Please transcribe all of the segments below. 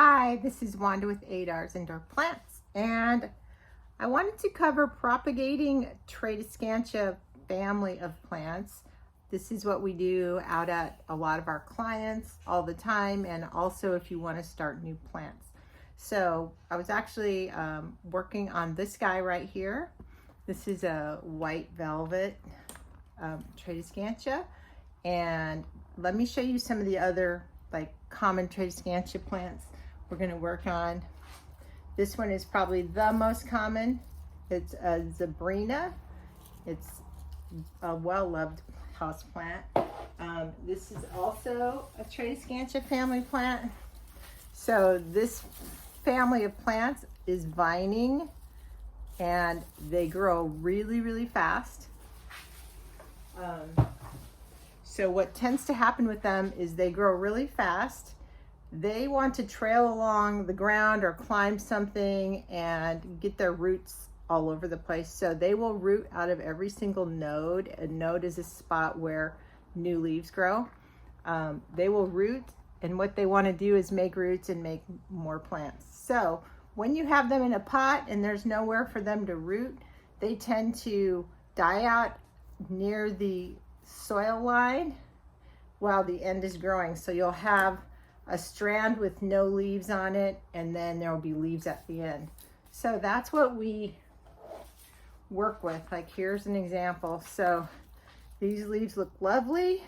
Hi, this is Wanda with Adar's Indoor Plants, and I wanted to cover propagating Tradescantia family of plants. This is what we do out at a lot of our clients all the time, and also if you want to start new plants. So I was actually working on this guy right here. This is a white velvet Tradescantia, and let me show you some of the other common Tradescantia plants we're going to work on. This one is probably the most common. It's a Zabrina. It's a well-loved house plant. This is also a Tradescantia family plant. So this family of plants is vining, and they grow really fast. So what tends to happen with them is they grow really fast. They want to trail along the ground or climb something and get their roots all over the place. So they will root out of every single node. A node is a spot where new leaves grow. They will root, and what they want to do is make roots and make more plants. So when you have them in a pot and there's nowhere for them to root, they tend to die out near the soil line while the end is growing. So you'll have a strand with no leaves on it, and then there will be leaves at the end. So that's what we work with. Like, here's an example. So these leaves look lovely,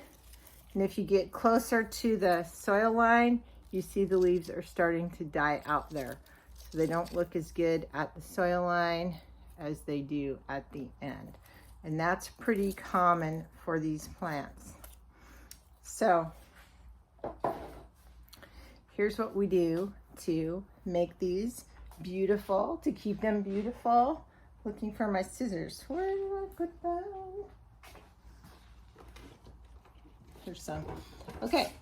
and if you get closer to the soil line, you see the leaves are starting to die out there. So they don't look as good at the soil line as they do at the end. And that's pretty common for these plants. So here's what we do to make these beautiful, to keep them beautiful. Looking for my scissors. Where did I put them? Here's some. Okay.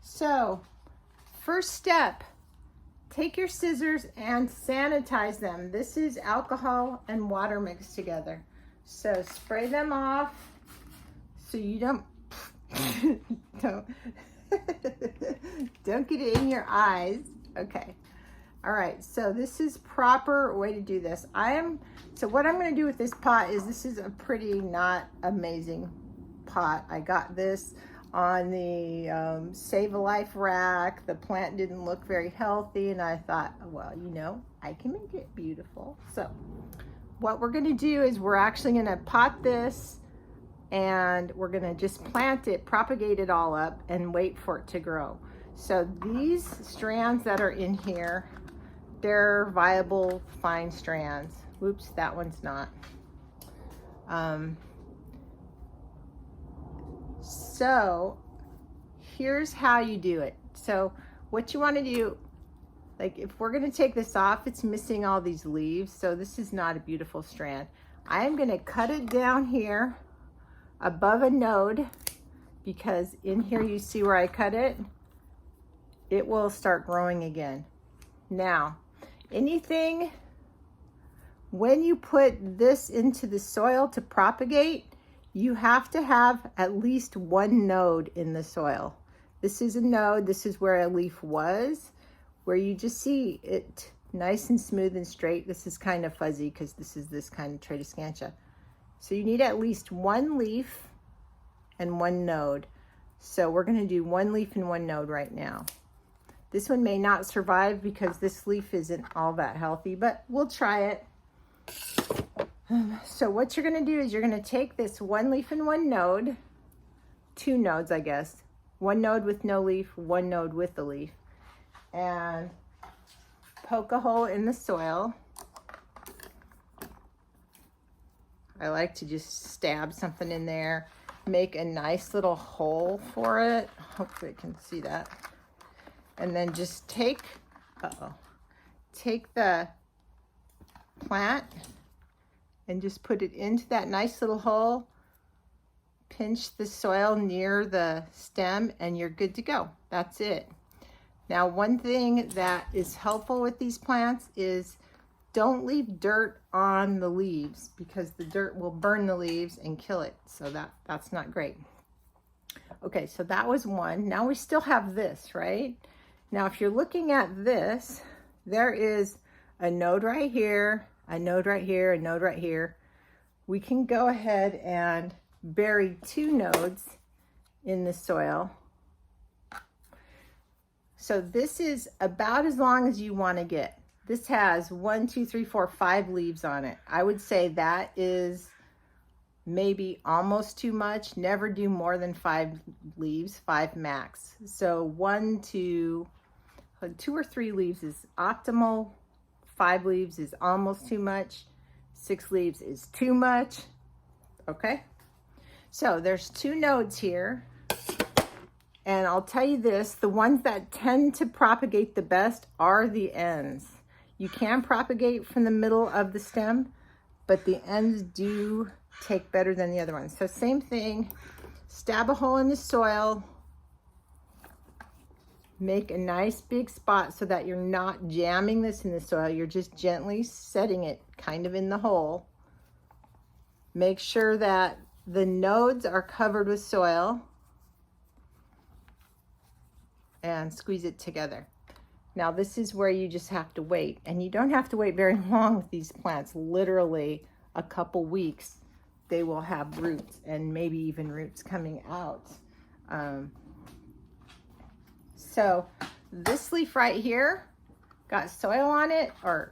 So first step, take your scissors and sanitize them. This is alcohol and water mixed together. So spray them off so you don't don't get it in your eyes. Okay. All right. So this is proper way to do this. So what I'm going to do with this pot is, this is a pretty not amazing pot. I got this on the Save a Life rack. The plant didn't look very healthy, and I thought, well, I can make it beautiful. So what we're going to do is we're actually going to pot this, and we're going to just plant it, propagate it all up, and wait for it to grow. So these strands that are in here, they're viable, fine strands. Whoops, that one's not. So here's how you do it. So what you want to do, like if we're going to take this off, it's missing all these leaves. So this is not a beautiful strand. I am going to cut it down here above a node, because in here you see where I cut it, it will start growing again. Now, when you put this into the soil to propagate, you have to have at least one node in the soil. This is a node. This is where a leaf was, where you just see it nice and smooth and straight. This is kind of fuzzy because this is this kind of Tradescantia. So you need at least one leaf and one node. So we're going to do one leaf and one node right now. This one may not survive because this leaf isn't all that healthy, but we'll try it. So what you're going to do is you're going to take this one leaf and one node, two nodes, I guess, one node with no leaf, one node with the leaf, and poke a hole in the soil. I like to just stab something in there, make a nice little hole for it. Hopefully you can see that. And then just take the plant and just put it into that nice little hole. Pinch the soil near the stem and you're good to go. That's it. Now, one thing that is helpful with these plants is don't leave dirt on the leaves, because the dirt will burn the leaves and kill it. So that's not great. Okay, so that was one. Now we still have this, right? Now, if you're looking at this, there is a node right here, a node right here, a node right here. We can go ahead and bury 2 nodes in the soil. So this is about as long as you want to get. This has 1, 2, 3, 4, 5 leaves on it. I would say that is maybe almost too much. Never do more than 5 leaves, 5 max. So 1 to 2 or 3 leaves is optimal. 5 leaves is almost too much. 6 leaves is too much. Okay, so there's 2 nodes here, and I'll tell you this, the ones that tend to propagate the best are the ends. You can propagate from the middle of the stem, but the ends do take better than the other ones. So same thing, stab a hole in the soil, make a nice big spot so that you're not jamming this in the soil. You're just gently setting it kind of in the hole. Make sure that the nodes are covered with soil and squeeze it together. Now this is where you just have to wait, and you don't have to wait very long with these plants. Literally a couple weeks they will have roots, and maybe even roots coming out. So this leaf right here got soil on it, or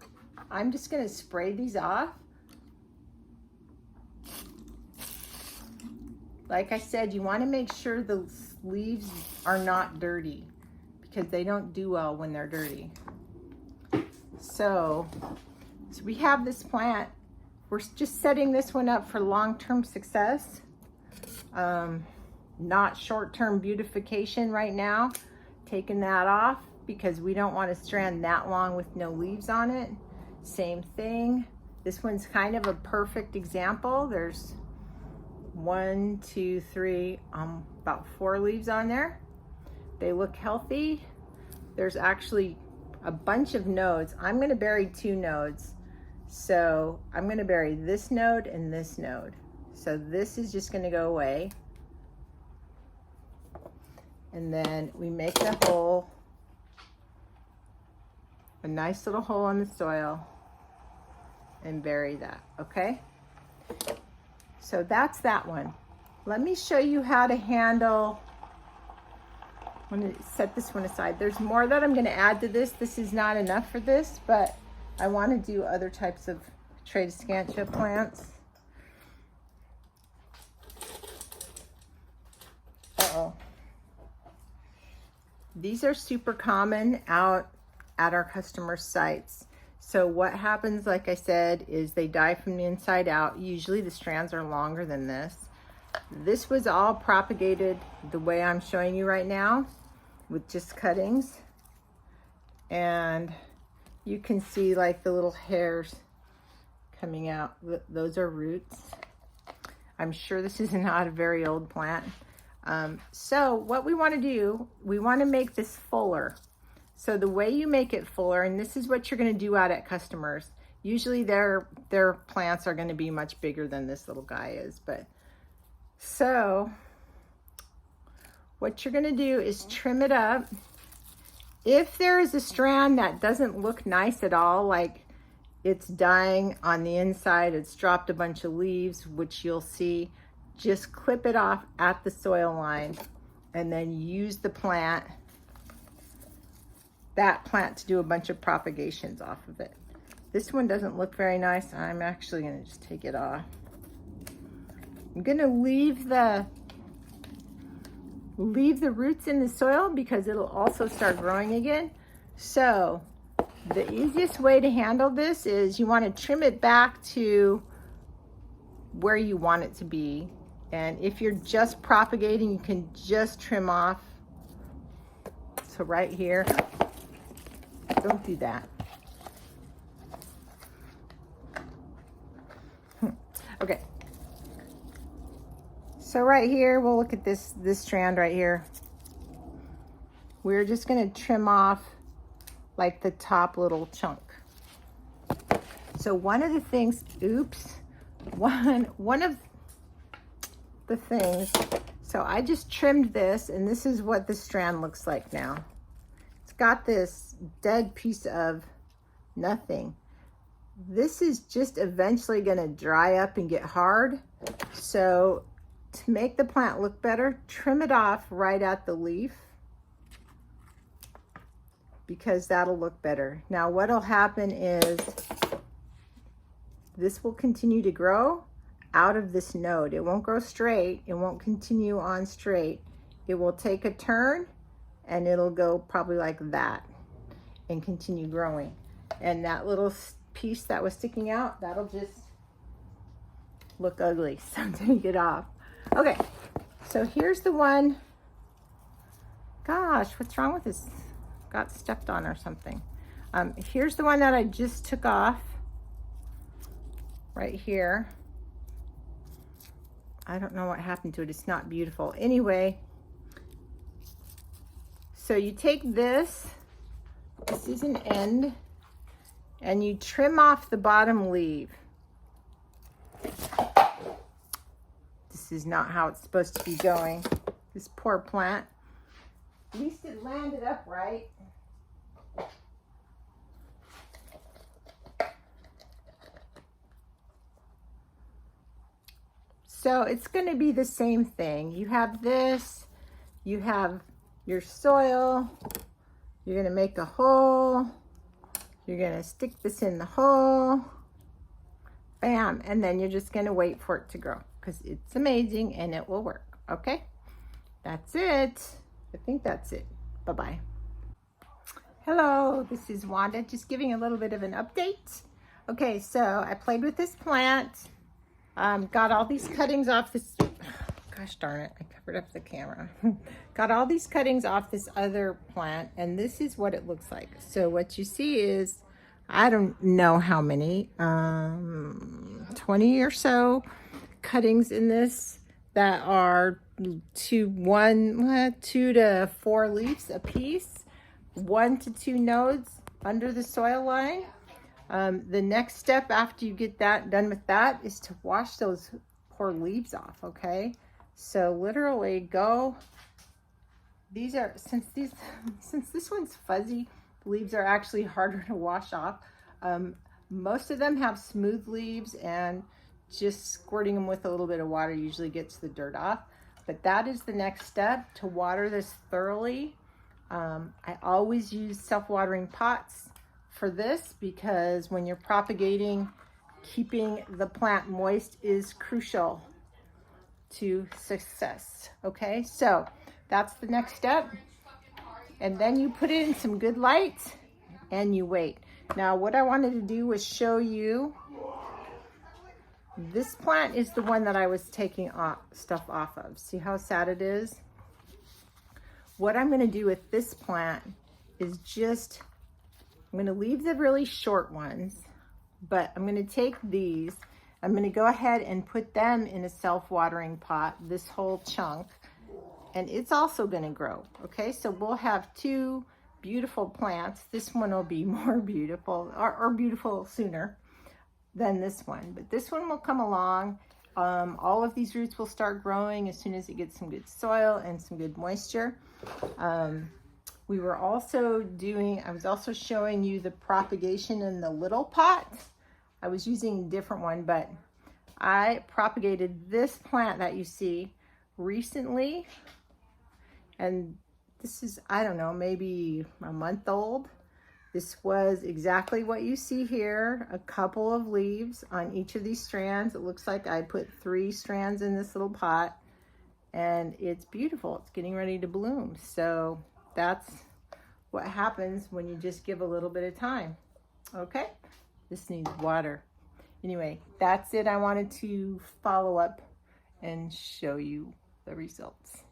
I'm just going to spray these off. Like I said, you want to make sure the leaves are not dirty, because they don't do well when they're dirty. So we have this plant. We're just setting this one up for long-term success, not short-term beautification right now. Taking that off because we don't want to strand that long with no leaves on it. Same thing. This one's kind of a perfect example. There's 1, 2, 3, about 4 leaves on there. They look healthy. There's actually a bunch of nodes. I'm going to bury 2 nodes. So I'm going to bury this node and this node. So this is just going to go away. And then we make the hole, a nice little hole in the soil, and bury that, okay? So that's that one. Let me show you how to handle, I'm going to set this one aside. There's more that I'm going to add to this. This is not enough for this, but I want to do other types of Tradescantia plants. Uh-oh. These are super common out at our customer sites. So what happens, like I said, is they die from the inside out. Usually the strands are longer than this. This was all propagated the way I'm showing you right now with just cuttings. And you can see like the little hairs coming out. Those are roots. I'm sure this is not a very old plant. So what we want to do, we want to make this fuller. So the way you make it fuller, and this is what you're going to do out at customers. Usually their plants are going to be much bigger than this little guy is. But so what you're going to do is trim it up. If there is a strand that doesn't look nice at all, like it's dying on the inside, it's dropped a bunch of leaves, which you'll see, just clip it off at the soil line and then use the plant, that plant, to do a bunch of propagations off of it. This one doesn't look very nice. I'm actually going to just take it off. I'm going to leave the roots in the soil because it'll also start growing again. So the easiest way to handle this is you want to trim it back to where you want it to be. And if you're just propagating, you can just trim off. So right here, don't do that. Okay. So right here, we'll look at this strand right here. We're just going to trim off like the top little chunk. So one of the things, one of the things, so I just trimmed this, and this is what the strand looks like now. It's got this dead piece of nothing. This is just eventually going to dry up and get hard. So to make the plant look better, trim it off right at the leaf, because that'll look better. Now what'll happen is this will continue to grow out of this node. It won't grow straight. It won't continue on straight. It will take a turn and it'll go probably like that and continue growing. And that little piece that was sticking out, that'll just look ugly. So take it off. Okay, so here's the one. Gosh, what's wrong with this? Got stepped on or something. Here's the one that I just took off right here. I don't know what happened to it. It's not beautiful. Anyway, so you take this is an end, and you trim off the bottom leaf. This is not how it's supposed to be going. This poor plant. At least it landed upright. So it's going to be the same thing. You have this, you have your soil, you're going to make a hole, you're going to stick this in the hole, bam, and then you're just going to wait for it to grow, because it's amazing and it will work. Okay, that's it. I think that's it. Bye-bye. Hello, this is Wanda, just giving a little bit of an update. Okay, so I played with this plant. Got all these cuttings off this, gosh darn it, I covered up the camera. Got all these cuttings off this other plant, and this is what it looks like. So what you see is, I don't know how many, 20 or so cuttings in this that are 2 to 4 leaves a piece, 1 to 2 nodes under the soil line. The next step after you get that done with that is to wash those poor leaves off. Okay, so literally go, these are, since this one's fuzzy, the leaves are actually harder to wash off. Most of them have smooth leaves, and just squirting them with a little bit of water usually gets the dirt off. But that is the next step, to water this thoroughly. I always use self-watering pots for this, because when you're propagating, keeping the plant moist is crucial to success. Okay, so that's the next step. And then you put it in some good light and you wait. Now what I wanted to do was show you, this plant is the one that I was taking stuff off of. See how sad it is? What I'm going to do with this plant is just, I'm going to leave the really short ones, but I'm going to take these, I'm going to go ahead and put them in a self-watering pot, this whole chunk, and it's also going to grow. Okay, so we'll have 2 beautiful plants. This one will be more beautiful, or beautiful sooner than this one, but this one will come along. All of these roots will start growing as soon as it gets some good soil and some good moisture. We were also doing, I was also showing you the propagation in the little pot. I was using a different one, but I propagated this plant that you see recently. And this is, I don't know, maybe a month old. This was exactly what you see here, a couple of leaves on each of these strands. It looks like I put 3 strands in this little pot, and it's beautiful. It's getting ready to bloom. So that's what happens when you just give a little bit of time. Okay, this needs water. Anyway, that's it. I wanted to follow up and show you the results.